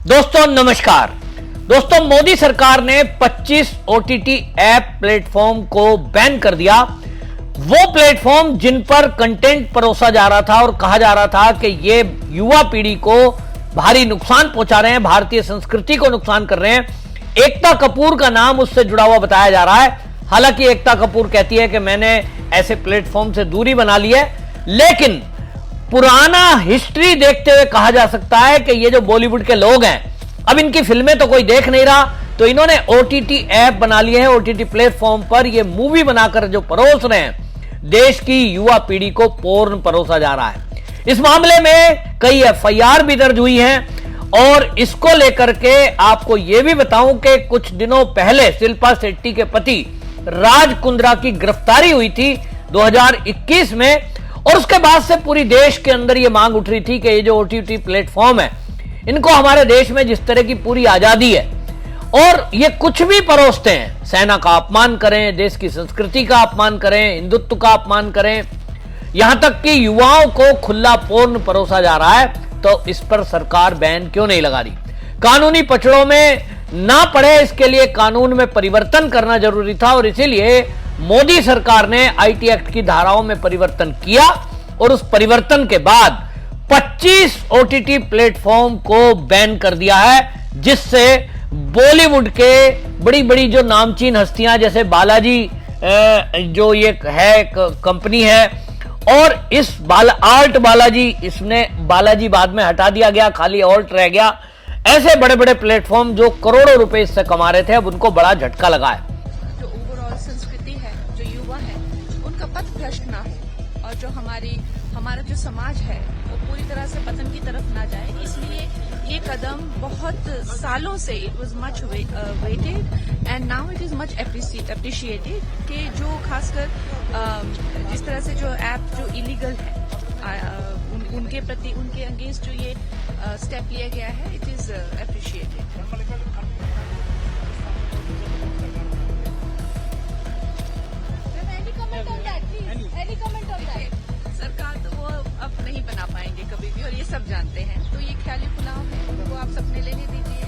दोस्तों नमस्कार। दोस्तों मोदी सरकार ने 25 ओटीटी ऐप प्लेटफॉर्म को बैन कर दिया। वो प्लेटफॉर्म जिन पर कंटेंट परोसा जा रहा था और कहा जा रहा था कि ये युवा पीढ़ी को भारी नुकसान पहुंचा रहे हैं, भारतीय संस्कृति को नुकसान कर रहे हैं। एकता कपूर का नाम उससे जुड़ा हुआ बताया जा रहा है। हालांकि एकता कपूर कहती है कि मैंने ऐसे प्लेटफॉर्म से दूरी बना ली है, लेकिन पुराना हिस्ट्री देखते हुए कहा जा सकता है कि ये जो बॉलीवुड के लोग हैं, अब इनकी फिल्में तो कोई देख नहीं रहा, तो इन्होंने ओटीटी ऐप बना लिए हैं। ओटीटी प्लेटफॉर्म पर ये मूवी बनाकर जो परोस रहे हैं, देश की युवा पीढ़ी को पोर्न परोसा जा रहा है। इस मामले में कई एफआईआर भी दर्ज हुई हैं और इसको लेकर के आपको यह भी बताऊं कि कुछ दिनों पहले शिल्पा शेट्टी के पति राज कुंद्रा की गिरफ्तारी हुई थी 2021 में, और उसके बाद से पूरी देश के अंदर यह मांग उठ रही थी कि ये जो ओटीटी प्लेटफॉर्म है, इनको हमारे देश में जिस तरह की पूरी आजादी है और ये कुछ भी परोसते हैं, सेना का अपमान करें, देश की संस्कृति का अपमान करें, हिंदुत्व का अपमान करें, यहां तक कि युवाओं को खुला पोर्न परोसा जा रहा है, तो इस पर सरकार बैन क्यों नहीं लगा रही? कानूनी पचड़ों में ना पड़े, इसके लिए कानून में परिवर्तन करना जरूरी था और इसीलिए मोदी सरकार ने आईटी एक्ट की धाराओं में परिवर्तन किया और उस परिवर्तन के बाद 25 ओटीटी प्लेटफॉर्म को बैन कर दिया है, जिससे बॉलीवुड के बड़ी बड़ी जो नामचीन हस्तियां जैसे बालाजी जो ये है एक कंपनी है, और इस आर्ट बालाजी, इसने बालाजी बाद में हटा दिया गया, खाली ऑल्ट रह गया। ऐसे बड़े बड़े प्लेटफॉर्म जो करोड़ों रुपए इससे कमा रहे थे, अब उनको बड़ा झटका लगा है। जो ओवरऑल संस्कृति है, जो युवा है, उनका पथ भ्रष्ट ना हो और जो हमारा जो समाज है वो पूरी तरह से पतन की तरफ ना जाए, इसलिए ये कदम बहुत सालों से it was much waited and now it is much appreciated कि जो खासकर जिस तरह से जो ऐप जो इलीगल है उनके प्रति, उनके अगेंस्ट जो ये स्टेप लिया गया है, इट इज अप्रिशिएटेड। सरकार तो वो अब नहीं बना पाएंगे कभी भी, और ये सब जानते हैं, तो ये ख्याली पुलाव है, उनको आप सपने लेने दीजिए।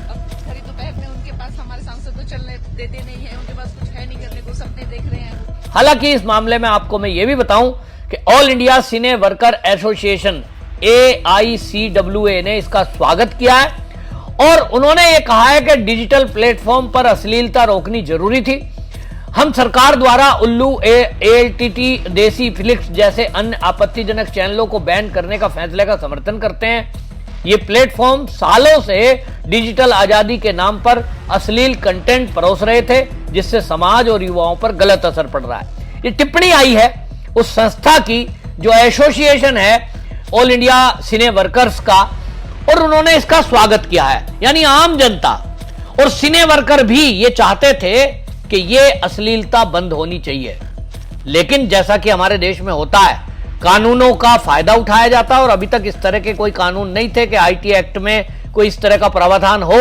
अब खरी दोपहर में उनके पास हमारे सांसद तो चलने देते नहीं है, उनके पास कुछ है नहीं करने को, सपने देख रहे हैं। हालांकि इस मामले में आपको मैं ये भी बताऊं कि ऑल इंडिया सिने वर्कर एसोसिएशन AICWA ने इसका स्वागत किया है और उन्होंने ये कहा है कि डिजिटल प्लेटफॉर्म पर अश्लीलता रोकनी जरूरी थी। हम सरकार द्वारा उल्लू, ALTT, देसी फिलिक्स जैसे अन्य आपत्तिजनक चैनलों को बैन करने का फैसले का समर्थन करते हैं। ये प्लेटफॉर्म सालों से डिजिटल आजादी के नाम पर अश्लील कंटेंट परोस रहे थे, जिससे समाज और युवाओं पर गलत असर पड़ रहा है। ये टिप्पणी आई है उस संस्था की जो एसोसिएशन है ऑल इंडिया सिने वर्कर्स का, और उन्होंने इसका स्वागत किया है। यानी आम जनता और सिने वर्कर भी ये चाहते थे कि ये अश्लीलता बंद होनी चाहिए, लेकिन जैसा कि हमारे देश में होता है, कानूनों का फायदा उठाया जाता है और अभी तक इस तरह के कोई कानून नहीं थे कि आईटी एक्ट में कोई इस तरह का प्रावधान हो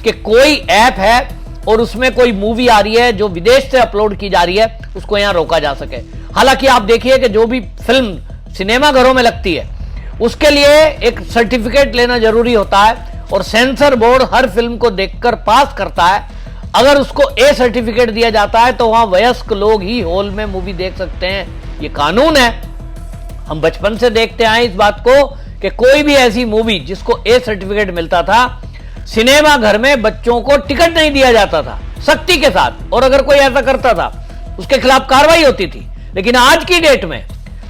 कि कोई ऐप है और उसमें कोई मूवी आ रही है जो विदेश से अपलोड की जा रही है, उसको यहां रोका जा सके। हालांकि आप देखिए कि जो भी फिल्म सिनेमा घरों में लगती है, उसके लिए एक सर्टिफिकेट लेना जरूरी होता है और सेंसर बोर्ड हर फिल्म को देखकर पास करता है। अगर उसको ए सर्टिफिकेट दिया जाता है तो वहां वयस्क लोग ही हॉल में मूवी देख सकते हैं। ये कानून है। हम बचपन से देखते आए इस बात को कि कोई भी ऐसी मूवी जिसको ए सर्टिफिकेट मिलता था, सिनेमा घर में बच्चों को टिकट नहीं दिया जाता था, सख्ती के साथ, और अगर कोई ऐसा करता था उसके खिलाफ कार्रवाई होती थी। लेकिन आज की डेट में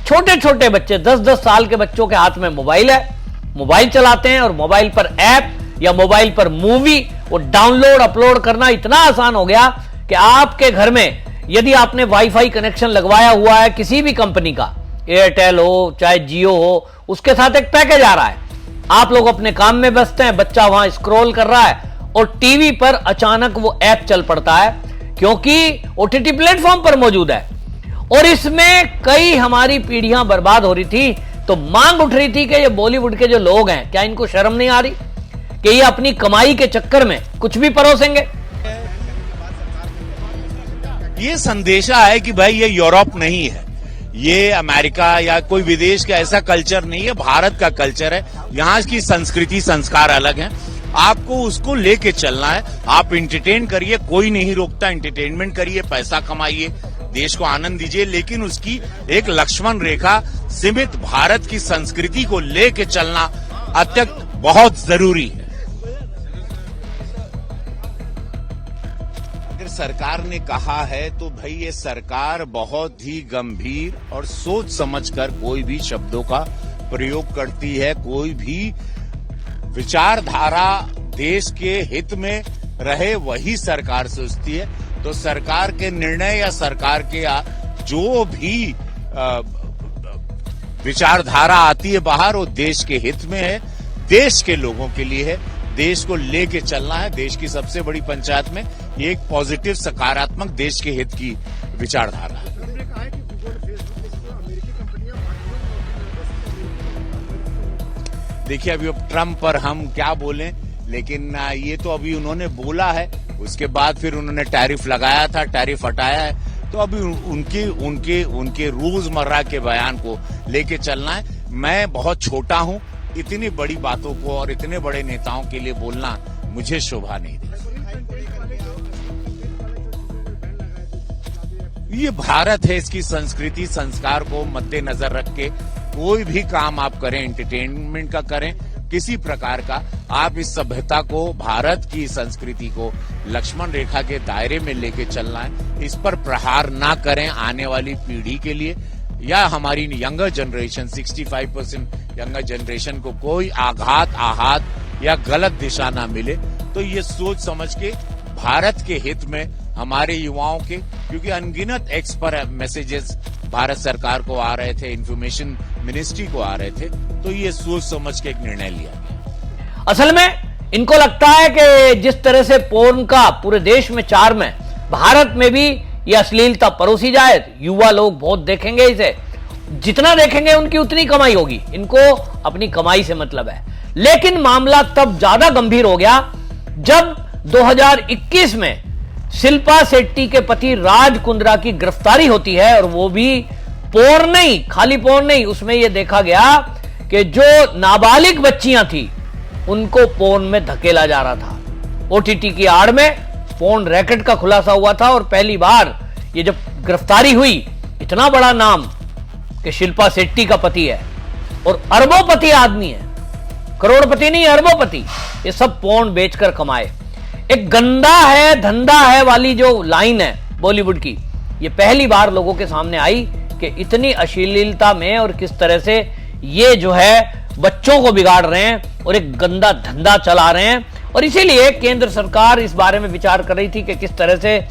छोटे छोटे बच्चे, 10-10 साल के बच्चों के हाथ में मोबाइल है, मोबाइल चलाते हैं और मोबाइल पर ऐप या मोबाइल पर मूवी वो डाउनलोड अपलोड करना इतना आसान हो गया कि आपके घर में यदि आपने वाईफाई कनेक्शन लगवाया हुआ है किसी भी कंपनी का, एयरटेल हो चाहे जियो हो, उसके साथ एक पैकेज आ रहा है। आप लोग अपने काम में व्यस्त हैं, बच्चा वहां स्क्रॉल कर रहा है और टीवी पर अचानक वो ऐप चल पड़ता है क्योंकि ओटीटी प्लेटफॉर्म पर मौजूद है। और इसमें कई हमारी पीढ़ियां बर्बाद हो रही थी, तो मांग उठ रही थी कि ये बॉलीवुड के जो लोग हैं, क्या इनको शर्म नहीं आ रही कि ये अपनी कमाई के चक्कर में कुछ भी परोसेंगे? ये संदेशा है कि भाई ये यूरोप नहीं है, ये अमेरिका या कोई विदेश का ऐसा कल्चर नहीं है, भारत का कल्चर है। यहाँ की संस्कृति संस्कार अलग है आपको उसको लेके चलना है। आप एंटरटेन करिए, कोई नहीं रोकता, एंटरटेनमेंट करिए, पैसा कमाइए, देश को आनंद दीजिए, लेकिन उसकी एक लक्ष्मण रेखा सीमित भारत की संस्कृति को लेके चलना अत्यंत बहुत जरूरी है। अगर सरकार ने कहा है तो भाई ये सरकार बहुत ही गंभीर और सोच समझकर कोई भी शब्दों का प्रयोग करती है। कोई भी विचारधारा देश के हित में रहे वही सरकार सोचती है। तो सरकार के निर्णय या सरकार के जो भी विचारधारा आती है बाहर, वो देश के हित में है, देश के लोगों के लिए है, देश को लेके चलना है। देश की सबसे बड़ी पंचायत में ये एक पॉजिटिव सकारात्मक देश के हित की विचारधारा है। देखिए अभी ट्रम्प पर हम क्या बोलें, लेकिन ये तो अभी उन्होंने बोला है, उसके बाद फिर उन्होंने टैरिफ लगाया था, टैरिफ हटाया है, तो अभी उनके रोजमर्रा के बयान को लेके चलना है। मैं बहुत छोटा हूं, इतनी बड़ी बातों को और इतने बड़े नेताओं के लिए बोलना मुझे शोभा नहीं देती। ये भारत है, इसकी संस्कृति संस्कार को मद्देनजर रख के कोई भी काम आप करें, एंटरटेनमेंट का करें, किसी प्रकार का, आप इस सभ्यता को, भारत की संस्कृति को लक्ष्मण रेखा के दायरे में लेके चलना है। इस पर प्रहार ना करें। आने वाली पीढ़ी के लिए या हमारी यंगर जनरेशन 65% यंगर जनरेशन को कोई आहत या गलत दिशा ना मिले, तो ये सोच समझ के भारत के हित में हमारे युवाओं के, क्योंकि अनगिनत एक्स पर मैसेजेस भारत सरकार को आ रहे थे, इंफॉर्मेशन मिनिस्ट्री को आ रहे थे, तो ये सोच समझ के एक निर्णय लिया गया। असल में इनको लगता है कि जिस तरह से पोर्न का पूरे देश में चार्म है, भारत में भी ये अश्लीलता परोसी जाए, युवा लोग बहुत देखेंगे इसे, जितना देखेंगे उनकी उतनी कमाई होगी, इनको अपनी कमाई से मतलब है। लेकिन मामला तब ज्यादा गंभीर हो गया जब 2021 में शिल्पा शेट्टी के पति राज कुंद्रा की गिरफ्तारी होती है, और वो भी पोर्न नहीं, खाली पोर्न नहीं, उसमें यह देखा गया कि जो नाबालिग बच्चियां थी उनको पोर्न में धकेला जा रहा था। ओटीटी की आड़ में पोर्न रैकेट का खुलासा हुआ था, और पहली बार ये जब गिरफ्तारी हुई, इतना बड़ा नाम कि शिल्पा शेट्टी का पति है और अरबोपति आदमी है, करोड़पति नहीं अरबोपति, ये सब पोर्न बेचकर कमाए। एक गंदा है धंधा है वाली जो लाइन है बॉलीवुड की, ये पहली बार लोगों के सामने आई कि इतनी अश्लीलता में और किस तरह से ये जो है बच्चों को बिगाड़ रहे हैं और एक गंदा धंधा चला रहे हैं। और इसीलिए केंद्र सरकार इस बारे में विचार कर रही थी कि किस तरह से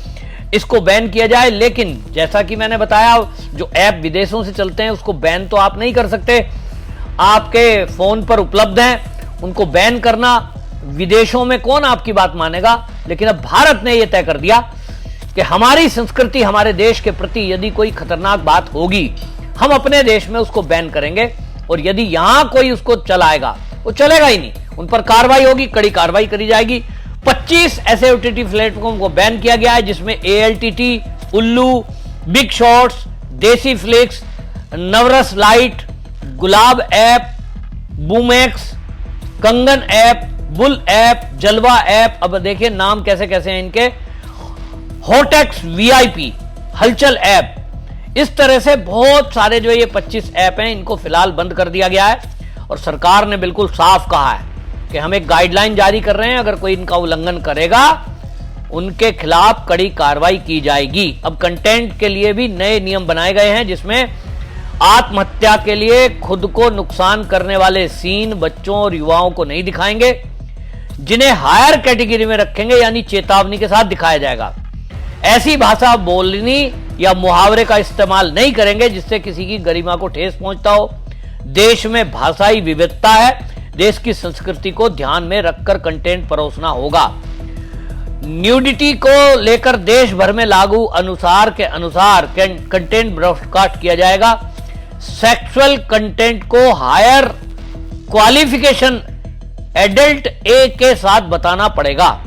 इसको बैन किया जाए। लेकिन जैसा कि मैंने बताया, जो ऐप विदेशों से चलते हैं उसको बैन तो आप नहीं कर सकते, आपके फोन पर उपलब्ध हैं, उनको बैन करना, विदेशों में कौन आपकी बात मानेगा। लेकिन अब भारत ने यह तय कर दिया कि हमारी संस्कृति, हमारे देश के प्रति यदि कोई खतरनाक बात होगी, हम अपने देश में उसको बैन करेंगे, और यदि यहां कोई उसको चलाएगा वो चलेगा ही नहीं, उन पर कार्रवाई होगी, कड़ी कार्रवाई करी जाएगी। 25 ऐसे ओटीटी प्लेटफॉर्म को बैन किया गया है, जिसमें ALTT, उल्लू, बिग शॉट्स, देसी फ्लिक्स, नवरस लाइट, गुलाब ऐप, बूमैक्स, कंगन ऐप, बुल ऐप, जलवा ऐप, अब देखिए नाम कैसे कैसे हैं इनके, हॉटेक्स VIP, हलचल ऐप, इस तरह से बहुत सारे जो ये 25 ऐप हैं, इनको फिलहाल बंद कर दिया गया है। और सरकार ने बिल्कुल साफ कहा है कि हम एक गाइडलाइन जारी कर रहे हैं, अगर कोई इनका उल्लंघन करेगा उनके खिलाफ कड़ी कार्रवाई की जाएगी। अब कंटेंट के लिए भी नए नियम बनाए गए हैं, जिसमें आत्महत्या के लिए खुद को नुकसान करने वाले सीन बच्चों और युवाओं को नहीं दिखाएंगे, जिन्हें हायर कैटेगरी में रखेंगे, यानी चेतावनी के साथ दिखाया जाएगा। ऐसी भाषा बोलनी या मुहावरे का इस्तेमाल नहीं करेंगे जिससे किसी की गरिमा को ठेस पहुंचता हो। देश में भाषाई विविधता है, देश की संस्कृति को ध्यान में रखकर कंटेंट परोसना होगा। न्यूडिटी को लेकर देश भर में लागू अनुसार के अनुसार कंटेंट ब्रॉडकास्ट किया जाएगा। सेक्सुअल कंटेंट को हायर क्वालिफिकेशन एडल्ट ए के साथ बताना पड़ेगा।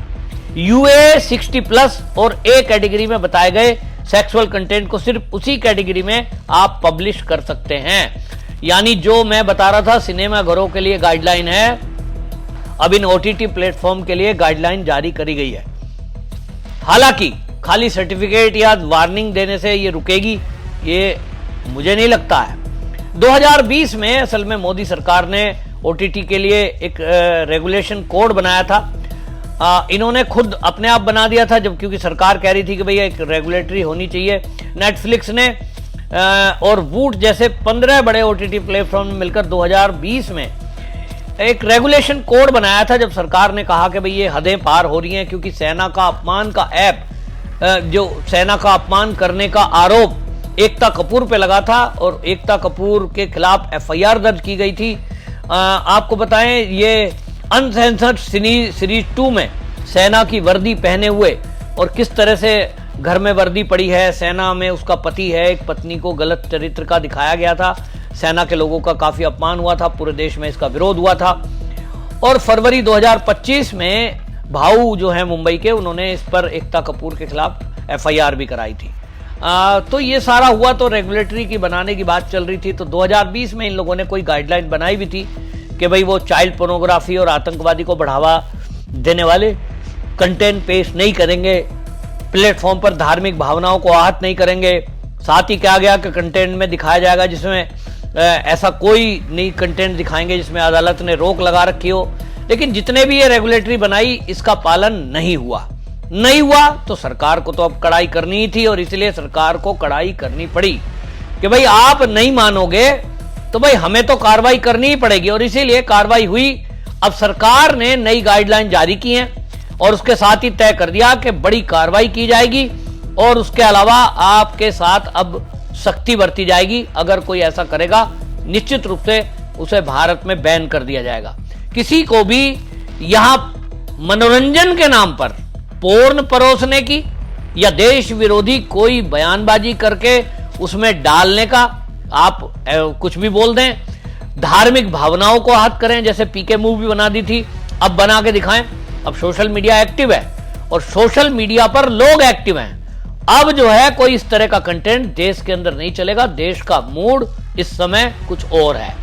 UA 60+ और A कैटेगरी में बताए गए सेक्सुअल कंटेंट को सिर्फ उसी कैटेगरी में आप पब्लिश कर सकते हैं। यानी जो मैं बता रहा था सिनेमा घरों के लिए गाइडलाइन है, अब इन OTT प्लेटफॉर्म के लिए गाइडलाइन जारी करी गई है। हालांकि खाली सर्टिफिकेट या वार्निंग देने से ये रुकेगी, ये मुझे नहीं लगता है। 2020 में असल में मोदी सरकार ने OTT के लिए एक रेगुलेशन कोड बनाया था। इन्होंने खुद अपने आप बना दिया था, जब क्योंकि सरकार कह रही थी कि भैया एक रेगुलेटरी होनी चाहिए। नेटफ्लिक्स ने और वूट जैसे 15 बड़े OTT प्लेटफॉर्म मिलकर 2020 में एक रेगुलेशन कोड बनाया था, जब सरकार ने कहा कि भाई ये हदें पार हो रही हैं, क्योंकि सेना का अपमान का जो सेना का अपमान करने का आरोप एकता कपूर पे लगा था और एकता कपूर के खिलाफ FIR दर्ज की गई थी। आपको बताएं, ये अनसेंसर्ड सीरीज 2 में सेना की वर्दी पहने हुए और किस तरह से घर में वर्दी पड़ी है, सेना में उसका पति है, एक पत्नी को गलत चरित्र का दिखाया गया था। सेना के लोगों का काफी अपमान हुआ था, पूरे देश में इसका विरोध हुआ था। और फरवरी 2025 में भाऊ जो है मुंबई के, उन्होंने इस पर एकता कपूर के खिलाफ FIR भी कराई थी। तो ये सारा हुआ, तो रेगुलेटरी की बनाने की बात चल रही थी। तो 2020 में इन लोगों ने कोई गाइडलाइन बनाई भी थी कि भाई वो चाइल्ड पोर्नोग्राफी और आतंकवादी को बढ़ावा देने वाले कंटेंट पेश नहीं करेंगे, प्लेटफॉर्म पर धार्मिक भावनाओं को आहत नहीं करेंगे। साथ ही कहा गया कि कंटेंट में दिखाया जाएगा जिसमें ऐसा कोई नहीं कंटेंट दिखाएंगे जिसमें अदालत ने रोक लगा रखी हो। लेकिन जितने भी ये रेगुलेटरी बनाई, इसका पालन नहीं हुआ तो सरकार को तो अब कड़ाई करनी ही थी, और इसलिए सरकार को कड़ाई करनी पड़ी कि भाई आप नहीं मानोगे तो भाई हमें तो कार्रवाई करनी ही पड़ेगी। और इसीलिए कार्रवाई हुई। अब सरकार ने नई गाइडलाइन जारी की है और उसके साथ ही तय कर दिया कि बड़ी कार्रवाई की जाएगी, और उसके अलावा आपके साथ अब सख्ती बरती जाएगी। अगर कोई ऐसा करेगा, निश्चित रूप से उसे भारत में बैन कर दिया जाएगा। किसी को भी यहां मनोरंजन के नाम पर पोर्न परोसने की या देश विरोधी कोई बयानबाजी करके उसमें डालने का, आप कुछ भी बोल दें, धार्मिक भावनाओं को आहत करें, जैसे PK मूवी बना दी थी, अब बना के दिखाएं। अब सोशल मीडिया एक्टिव है और सोशल मीडिया पर लोग एक्टिव हैं। अब जो है कोई इस तरह का कंटेंट देश के अंदर नहीं चलेगा। देश का मूड इस समय कुछ और है,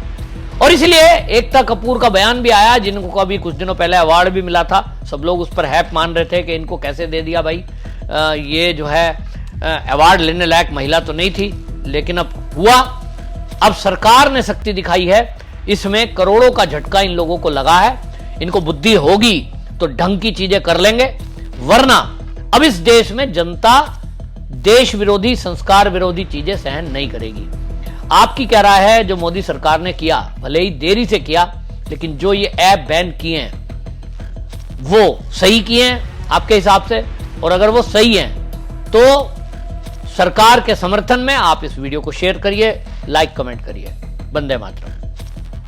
और इसलिए एकता कपूर का बयान भी आया, जिनको अभी कुछ दिनों पहले अवार्ड भी मिला था। सब लोग उस पर हैप मान रहे थे कि इनको कैसे दे दिया भाई, ये जो है अवार्ड लेने लायक महिला तो नहीं थी। लेकिन अब हुआ, अब सरकार ने शक्ति दिखाई है, इसमें करोड़ों का झटका इन लोगों को लगा है। इनको बुद्धि होगी तो ढंग की चीजें कर लेंगे, वरना अब इस देश में जनता देश विरोधी, संस्कार विरोधी चीजें सहन नहीं करेगी। आपकी क्या राय है? जो मोदी सरकार ने किया, भले ही देरी से किया, लेकिन जो ये ऐप बैन किए हैं वो सही किए हैं आपके हिसाब से? और अगर वो सही हैं तो सरकार के समर्थन में आप इस वीडियो को शेयर करिए, लाइक कमेंट करिए। वंदे मातरम।